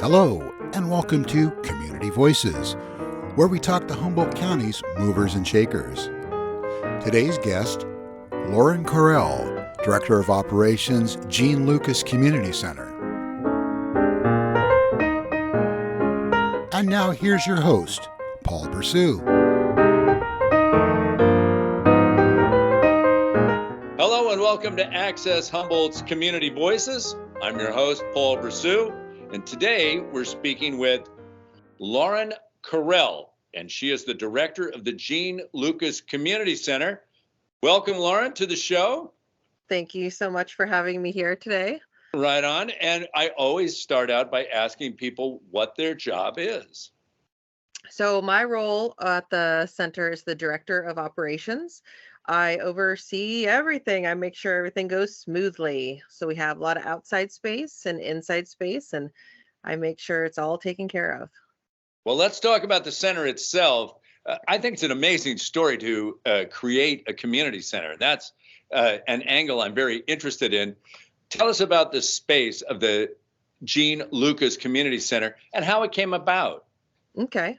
Hello, and welcome to Community Voices, where we talk to Humboldt County's movers and shakers. Today's guest, Lauren Correll, Director of Operations, Gene Lucas Community Center. And now here's your host, Paul Pursue. Hello and welcome to Access Humboldt's Community Voices. I'm your host, Paul Pursue, and today we're speaking with Lauren Correll, and she is the director of the Gene Lucas Community Center. Welcome, Lauren, to the show. Thank you so much for having me here today. Right on. And I always start out by asking people what their job is. So my role at the center is the director of operations. I oversee everything. I make sure everything goes smoothly. So we have a lot of outside space and inside space, and I make sure it's all taken care of. Well, let's talk about the center itself. I think it's an amazing story to create a community center. That's an angle I'm very interested in. Tell us about the space of the Gene Lucas Community Center and how it came about. Okay.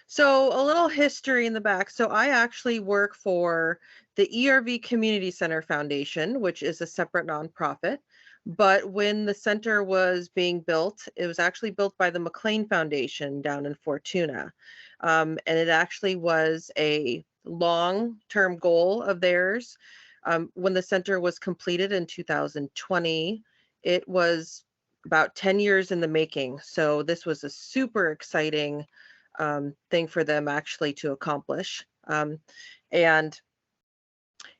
So a little history in the back. So I actually work for the ERV Community Center Foundation, which is a separate nonprofit. But when the center was being built, it was actually built by the McLean Foundation down in Fortuna. And it actually was a long-term goal of theirs. When the center was completed in 2020, it was about 10 years in the making. So this was a super exciting thing for them actually to accomplish. And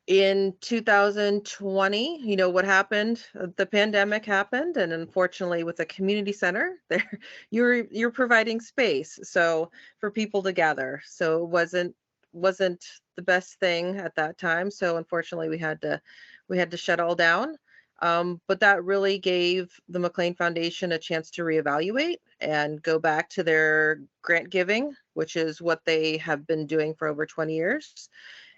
in 2020, what happened? The pandemic happened, and unfortunately, with a community center, there you're providing space so for people to gather. So it wasn't the best thing at that time. So unfortunately, we had to shut all down. But that really gave the McLean Foundation a chance to reevaluate and go back to their grant giving, which is what they have been doing for over 20 years.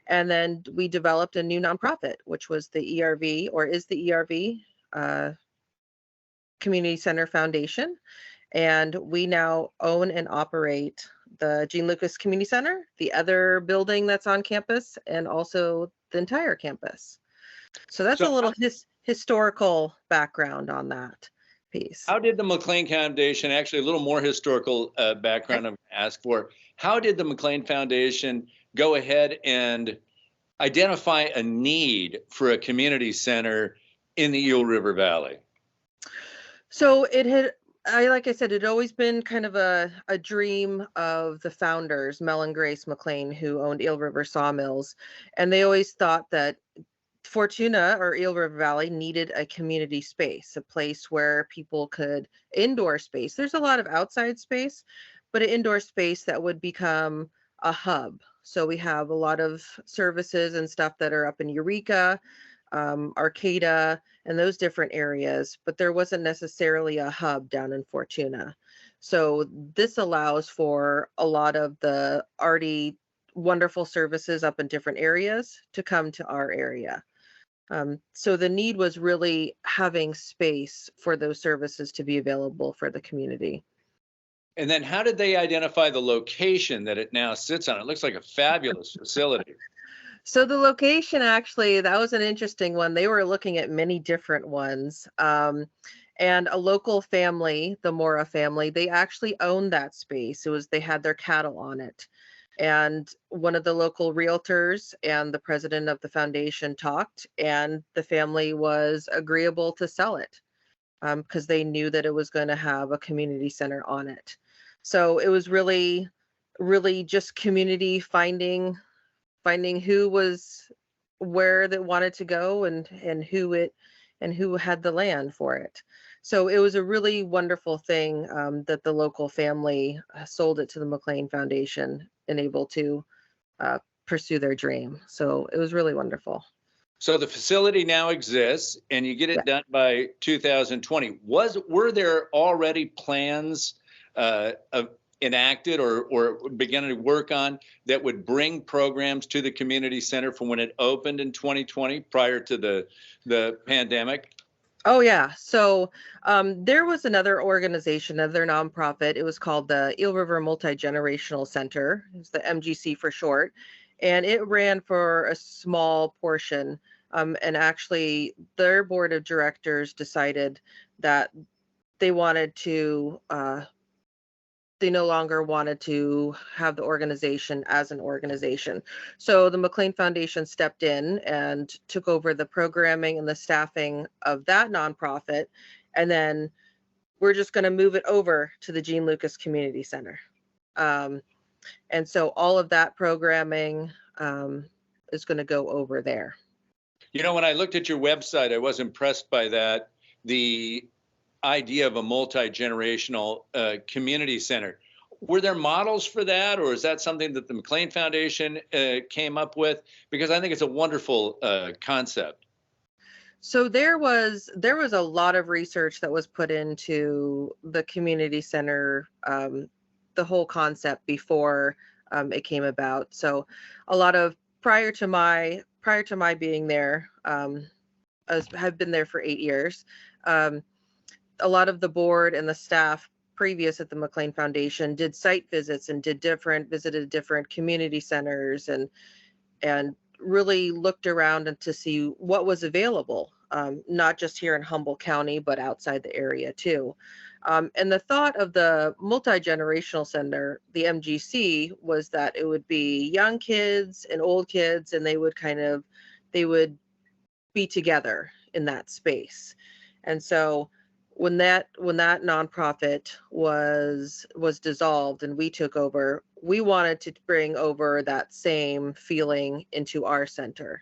And then we developed a new nonprofit, which was the ERV, or is the ERV Community Center Foundation. And we now own and operate the Gene Lucas Community Center, the other building that's on campus, and also the entire campus. So that's a little historical background on that piece. How did the McLean Foundation, actually a little more historical background I'm going to ask for, how did the McLean Foundation go ahead and identify a need for a community center in the Eel River Valley? So like I said, it had always been kind of a dream of the founders, Mel and Grace McLean, who owned Eel River Sawmills. And they always thought that Fortuna or Eel River Valley needed a community space, a place where people could indoor space. There's a lot of outside space, but an indoor space that would become a hub. So we have a lot of services and stuff that are up in Eureka, Arcata, and those different areas, but there wasn't necessarily a hub down in Fortuna. So this allows for a lot of the already wonderful services up in different areas to come to our area. So the need was really having space for those services to be available for the community. And then how did they identify the location that it now sits on? It looks like a fabulous facility. So the location, actually, that was an interesting one. They were looking at many different ones. And a local family, the Mora family, they actually owned that space. They had their cattle on it. And one of the local realtors and the president of the foundation talked, and the family was agreeable to sell it because they knew that it was going to have a community center on it. So it was really, really just community finding who was where that wanted to go and who had the land for it. So it was a really wonderful thing that the local family sold it to the McLean Foundation and able to pursue their dream. So it was really wonderful. So the facility now exists and you get it done by 2020. Were there already plans enacted or beginning to work on that would bring programs to the community center from when it opened in 2020 prior to the pandemic? Oh yeah. So there was another organization, another nonprofit. It was called the Eel River Multi-Generational Center. It's the MGC for short, and it ran for a small portion. And actually, their board of directors decided that they wanted to they no longer wanted to have the organization as an organization. So the McLean Foundation stepped in and took over the programming and the staffing of that nonprofit. And then we're just going to move it over to the Gene Lucas Community Center. Um, and so all of that programming is going to go over there. You know, when I looked at your website, I was impressed by that. The idea of a multi-generational community center. Were there models for that, or is that something that the McLean Foundation came up with? Because I think it's a wonderful concept. So there was a lot of research that was put into the community center, the whole concept before it came about. So a lot of prior to my being there, have been there for 8 years. A lot of the board and the staff previous at the McLean Foundation did site visits and visited different community centers and really looked around and to see what was available, not just here in Humboldt County, but outside the area too. And the thought of the multi-generational center, the MGC, was that it would be young kids and old kids, and they would be together in that space. And so when that nonprofit was dissolved and we took over, we wanted to bring over that same feeling into our center.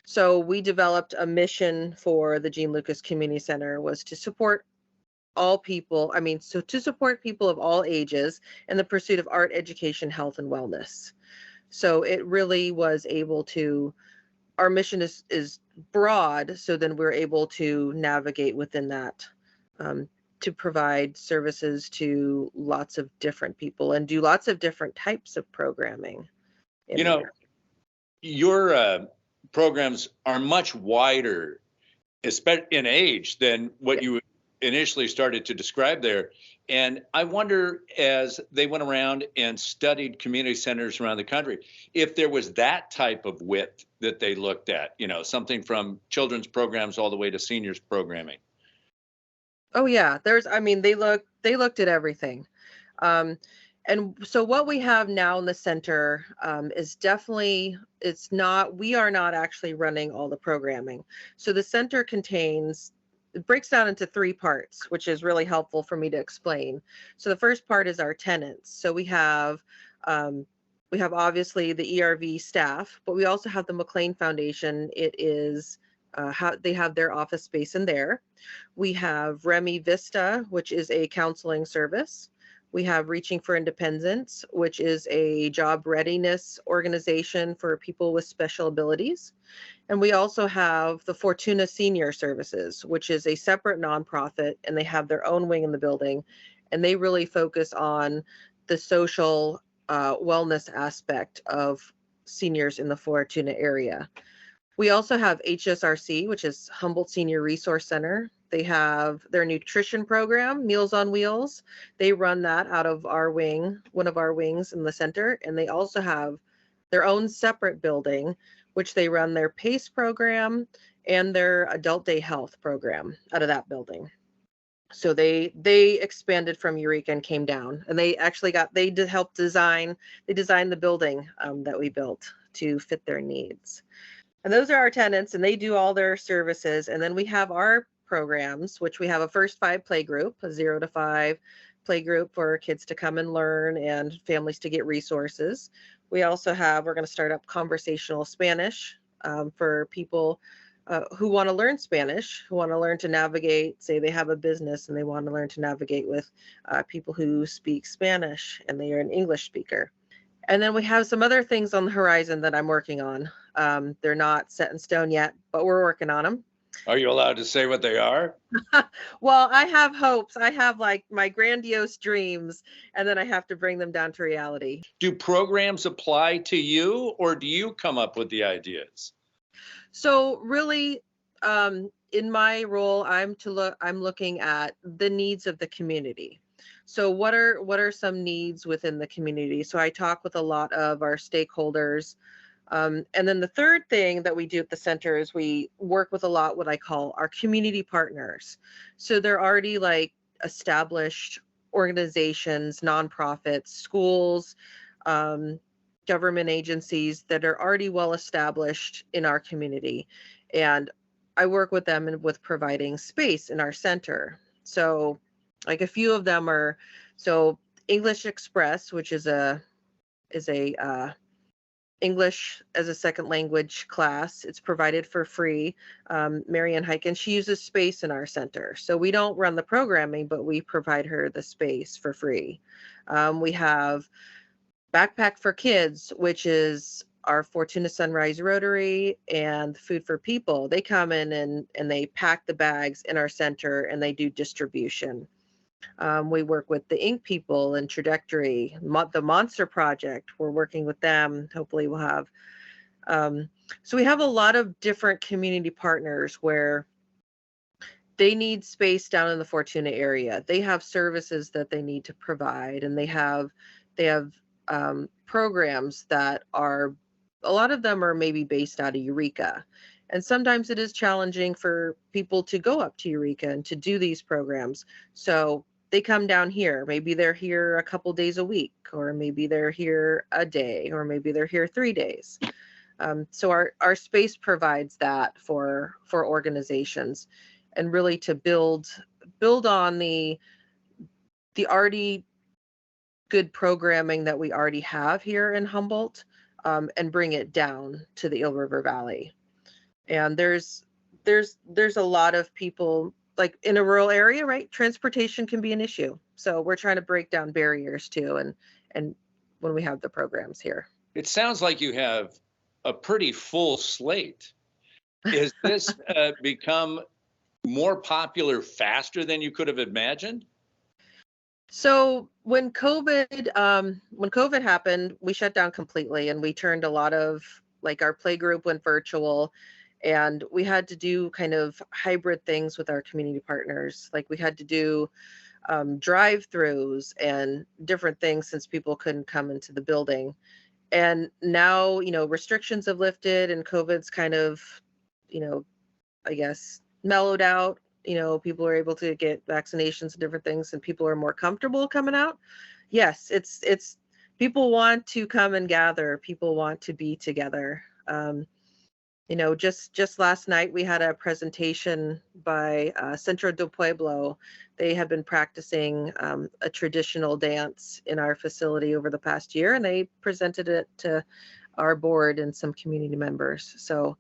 So we developed a mission for the Gene Lucas Community Center, was to support all people, to support people of all ages in the pursuit of art, education, health, and wellness. So it really was able to, our mission is broad, so then we're able to navigate within that, to provide services to lots of different people and do lots of different types of programming. You know, your programs are much wider, especially in age, than what you initially started to describe there. And I wonder, as they went around and studied community centers around the country, if there was that type of width that they looked at, you know, something from children's programs all the way to seniors programming. Oh yeah, they looked at everything. And so what we have now in the center is definitely, we are not actually running all the programming. So the center it breaks down into 3 parts, which is really helpful for me to explain. So the first part is our tenants. So we have obviously the ERV staff, but we also have the McLean Foundation. It is they have their office space in there. We have Remy Vista, which is a counseling service. We have Reaching for Independence, which is a job readiness organization for people with special abilities. And we also have the Fortuna Senior Services, which is a separate nonprofit, and they have their own wing in the building. And they really focus on the social wellness aspect of seniors in the Fortuna area. We also have HSRC, which is Humboldt Senior Resource Center. They have their nutrition program, Meals on Wheels. They run that out of our wing, one of our wings in the center. And they also have their own separate building, which they run their PACE program and their adult day health program out of that building. So they expanded from Eureka and came down, and they actually helped design the building that we built to fit their needs. And those are our tenants, and they do all their services. And then we have our programs, which we have a first 5 play group, a 0 to 5 play group for kids to come and learn and families to get resources. We also we're going to start up conversational Spanish for people who want to learn Spanish, who want to learn to navigate, say they have a business and they want to learn to navigate with people who speak Spanish and they are an English speaker. And then we have some other things on the horizon that I'm working on. They're not set in stone yet, but we're working on them. Are you allowed to say what they are? Well, I have hopes. I have like my grandiose dreams, and then I have to bring them down to reality. Do programs apply to you, or do you come up with the ideas? So really, in my role, I'm looking at the needs of the community. So what are some needs within the community? So I talk with a lot of our stakeholders. And then the third thing that we do at the center is we work with a lot what I call our community partners. So they're already like established organizations, nonprofits, schools, um, government agencies that are already well established in our community. And I work with them and with providing space in our center. So like a few of them are, so English Express, which is a English as a second language class. It's provided for free. Marianne Heiken, she uses space in our center. So we don't run the programming, but we provide her the space for free. We have Backpack for Kids, which is our Fortuna Sunrise Rotary and Food for People. They come in and they pack the bags in our center and they do distribution. We work with the Ink People and Trajectory, the Monster Project. We're working with them. Hopefully we'll have. So we have a lot of different community partners where they need space down in the Fortuna area. They have services that they need to provide, and they have programs that are, a lot of them are maybe based out of Eureka. And sometimes it is challenging for people to go up to Eureka and to do these programs. So they come down here. Maybe they're here a couple days a week, or maybe they're here a day, or maybe they're here 3 days. So our space provides that for organizations, and really to build on the already good programming that we already have here in Humboldt, and bring it down to the Eel River Valley. And there's a lot of people, like in a rural area, right? Transportation can be an issue. So we're trying to break down barriers too, and when we have the programs here. It sounds like you have a pretty full slate. Is this become more popular faster than you could have imagined? So when COVID happened, we shut down completely, and we turned a lot of, like, our play group went virtual, and we had to do kind of hybrid things with our community partners. Like we had to do drive-throughs and different things since people couldn't come into the building. And now, restrictions have lifted and COVID's kind of, I guess, mellowed out. People are able to get vaccinations and different things, and people are more comfortable coming out. Yes, it's people want to come and gather. People want to be together. Just last night we had a presentation by Centro del Pueblo. They have been practicing a traditional dance in our facility over the past year, and they presented it to our board and some community members. So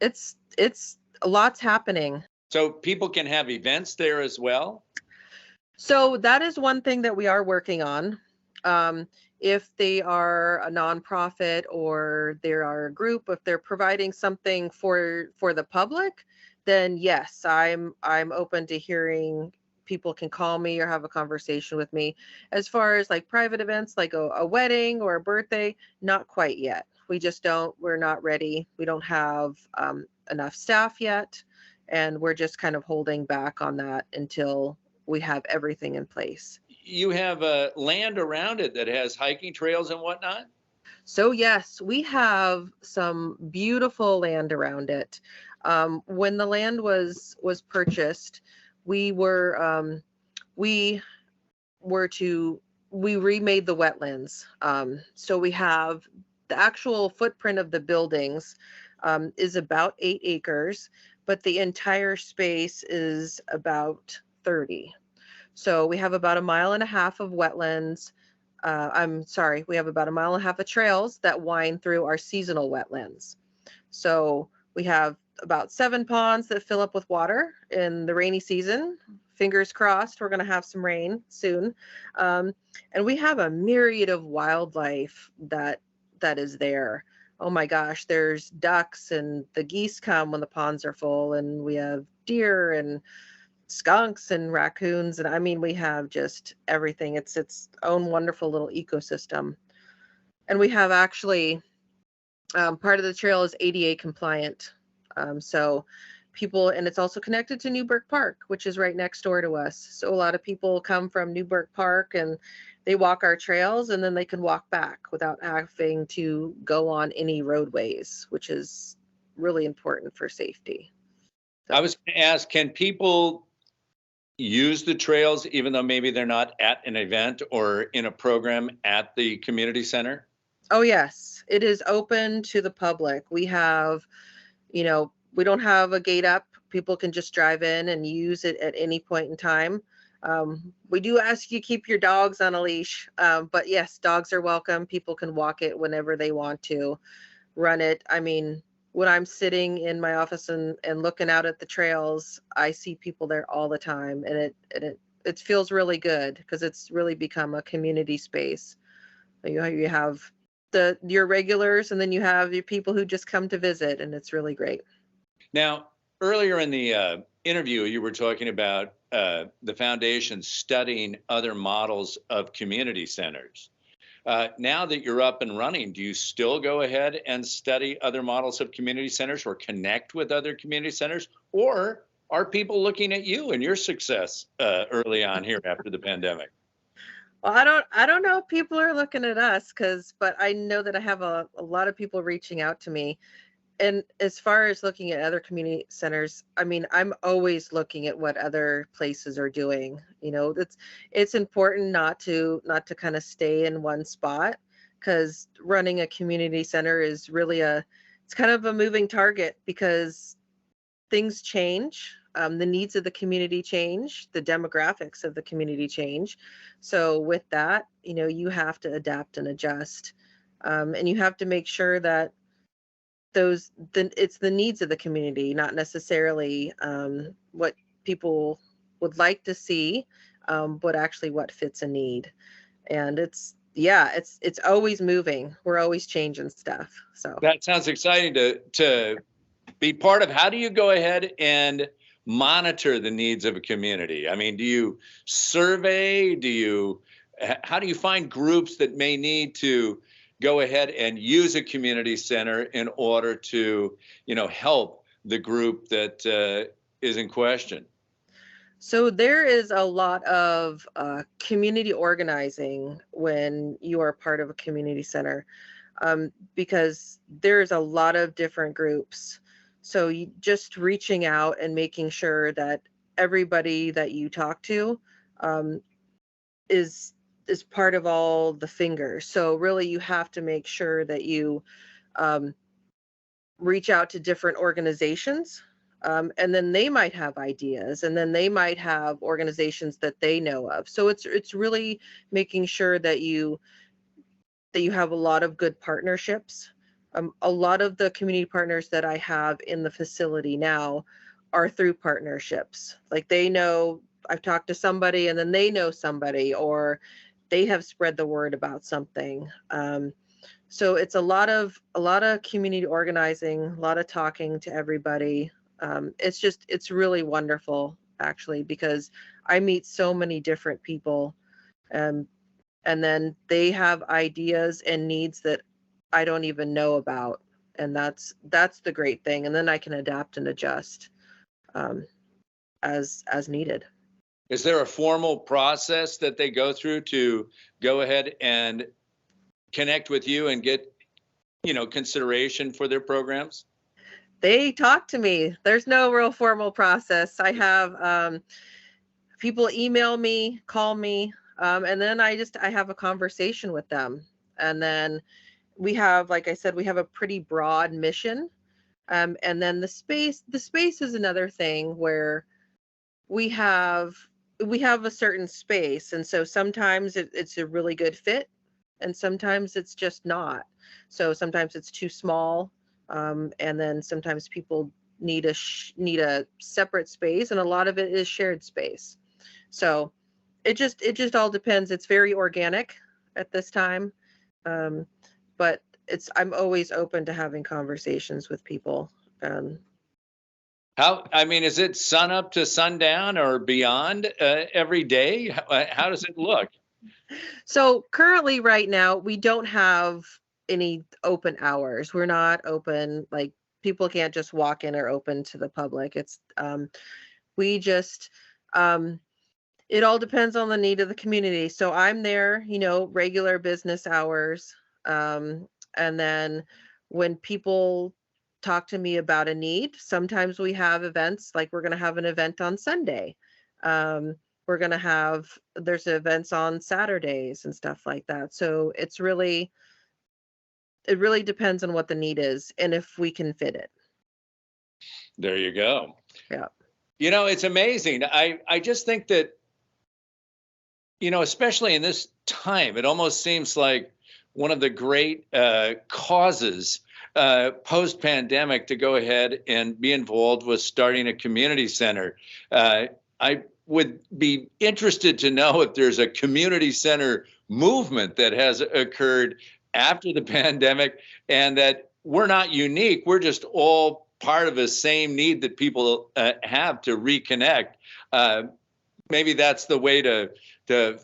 it's a lot's happening. So people can have events there as well? So that is one thing that we are working on. If they are a nonprofit or they are a group, if they're providing something for the public, then yes, I'm open to hearing. People can call me or have a conversation with me. As far as like private events, like a wedding or a birthday, not quite yet. We're not ready. We don't have enough staff yet, and we're just kind of holding back on that until we have everything in place. You have land around it that has hiking trails and whatnot? So yes, we have some beautiful land around it. When the land was purchased, we remade the wetlands. So we have the actual footprint of the buildings is about 8 acres, but the entire space is about 30. So we have about 1.5 miles of wetlands. We have about 1.5 miles of trails that wind through our seasonal wetlands. So we have about 7 ponds that fill up with water in the rainy season. Fingers crossed, we're going to have some rain soon. And we have a myriad of wildlife that is there. Oh my gosh, there's ducks, and the geese come when the ponds are full, and we have deer and skunks and raccoons, and I mean, we have just everything. It's its own wonderful little ecosystem. And we have actually part of the trail is ADA compliant. So people, and it's also connected to Newburgh Park, which is right next door to us. So a lot of people come from Newburgh Park and they walk our trails, and then they can walk back without having to go on any roadways, which is really important for safety. I was going to ask, can people use the trails even though maybe they're not at an event or in a program at the community center? Oh, yes, it is open to the public. We have, we don't have a gate up. People can just drive in and use it at any point in time. We do ask you keep your dogs on a leash, but yes, dogs are welcome. People can walk it whenever they want to, run it. I mean, when I'm sitting in my office and looking out at the trails, I see people there all the time, and it feels really good because it's really become a community space. You have your regulars, and then you have your people who just come to visit, and it's really great. Now, earlier in the interview, you were talking about the foundation studying other models of community centers. Now that you're up and running, do you still go ahead and study other models of community centers or connect with other community centers? Or are people looking at you and your success early on here after the pandemic? Well, I don't know if people are looking at us, but I know that I have a lot of people reaching out to me. And as far as looking at other community centers, I mean, I'm always looking at what other places are doing. It's important not to kind of stay in one spot, because running a community center is really it's kind of a moving target, because things change. The needs of the community change, the demographics of the community change. So with that, you have to adapt and adjust, and you have to make sure that it's the needs of the community, not necessarily what people would like to see, but actually what fits a need. And it's always moving. We're always changing stuff. So that sounds exciting to be part of. How do you go ahead and monitor the needs of a community? I mean, do you survey? How do you find groups that may need to go ahead and use a community center in order to, help the group that is in question? So there is a lot of community organizing when you are part of a community center, because there's a lot of different groups. So you just reaching out and making sure that everybody that you talk to is part of all the fingers. So really you have to make sure that you reach out to different organizations, and then they might have ideas, and then they might have organizations that they know of. So it's really making sure that you have a lot of good partnerships. A lot of the community partners that I have in the facility now are through partnerships. Like, they know I've talked to somebody, and then they know somebody, or they have spread the word about something. So it's a lot of community organizing, a lot of talking to everybody. It's really wonderful, actually, because I meet so many different people, and then they have ideas and needs that I don't even know about. And that's the great thing. And then I can adapt and adjust as needed. Is there a formal process that they go through to go ahead and connect with you and get, consideration for their programs? They talk to me. There's no real formal process. I have people email me, call me, and then I have a conversation with them. And then we have, like I said, we have a pretty broad mission. And then the space is another thing where we have a certain space. And so sometimes it's a really good fit, and sometimes it's just not. So sometimes it's too small. And then sometimes people need a separate space, and a lot of it is shared space. So it just all depends. It's very organic at this time. But I'm always open to having conversations with people. Is it sun up to sundown or beyond every day? How does it look? So currently, right now, we don't have any open hours. We're not open like people can't just walk in or open to the public. It's we just it all depends on the need of the community. So I'm there, regular business hours. And then when people talk to me about a need, sometimes we have events, like we're going to have an event on Sunday. We're going to there's events on Saturdays and stuff like that. So it really depends on what the need is and if we can fit it. There you go. Yeah. It's amazing. I just think that, especially in this time, it almost seems like one of the great causes post-pandemic to go ahead and be involved with starting a community center. I would be interested to know if there's a community center movement that has occurred after the pandemic, and that we're not unique. We're just all part of the same need that people have to reconnect. Maybe that's the way to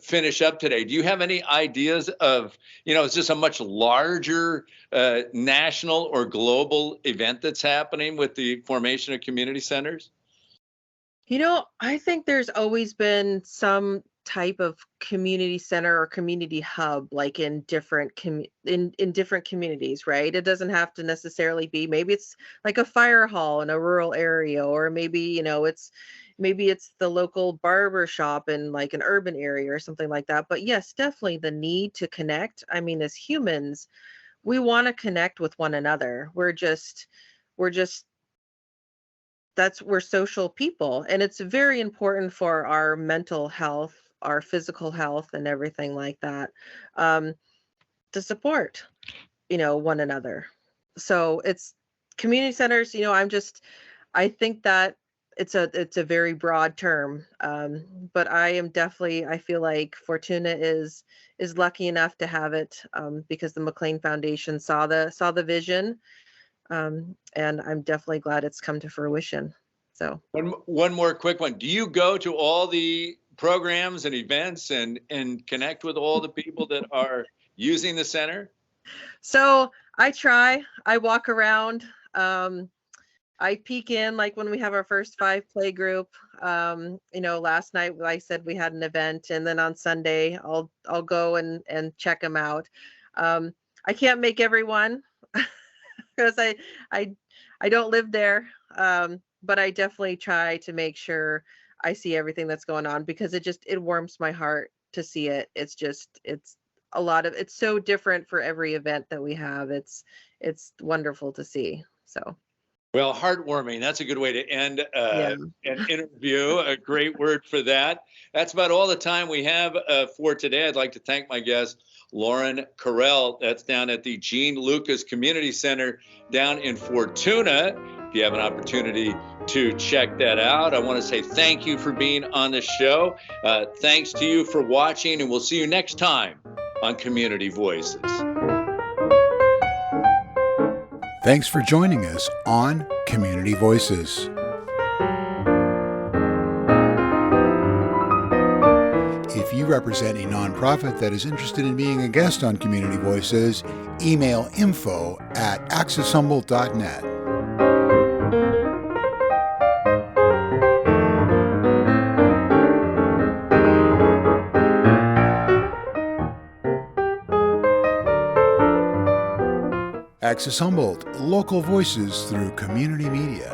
finish up today. Do you have any ideas of, is this a much larger national or global event that's happening with the formation of community centers? I think there's always been some type of community center or community hub, like in different in different communities, right? It doesn't have to necessarily be, maybe it's like a fire hall in a rural area, or maybe, it's the local barber shop in like an urban area or something like that. But yes, definitely the need to connect. I mean, as humans, we want to connect with one another. We're social people, and it's very important for our mental health, our physical health, and everything like that, to support, one another. So it's community centers, I think that it's a very broad term. But I feel like Fortuna is lucky enough to have it, because the McLean Foundation saw the vision. And I'm definitely glad it's come to fruition. So one more quick one. Do you go to all the programs and events and connect with all the people that are using the center? So I try. I walk around. I peek in, like when we have our first 5 play group. Last night, like I said, we had an event, and then on Sunday I'll go and check them out. I can't make everyone because I don't live there. But I definitely try to make sure I see everything that's going on, because it warms my heart to see it. It's so different for every event that we have. It's wonderful to see. So. Well, heartwarming. That's a good way to end an interview. A great word for that. That's about all the time we have for today. I'd like to thank my guest, Lauren Correll. That's down at the Gene Lucas Community Center down in Fortuna. If you have an opportunity to check that out, I want to say thank you for being on the show. Thanks to you for watching, and we'll see you next time on Community Voices. Thanks for joining us on Community Voices. If you represent a nonprofit that is interested in being a guest on Community Voices, email info@accesshumboldt.net. Access Humboldt, local voices through community media.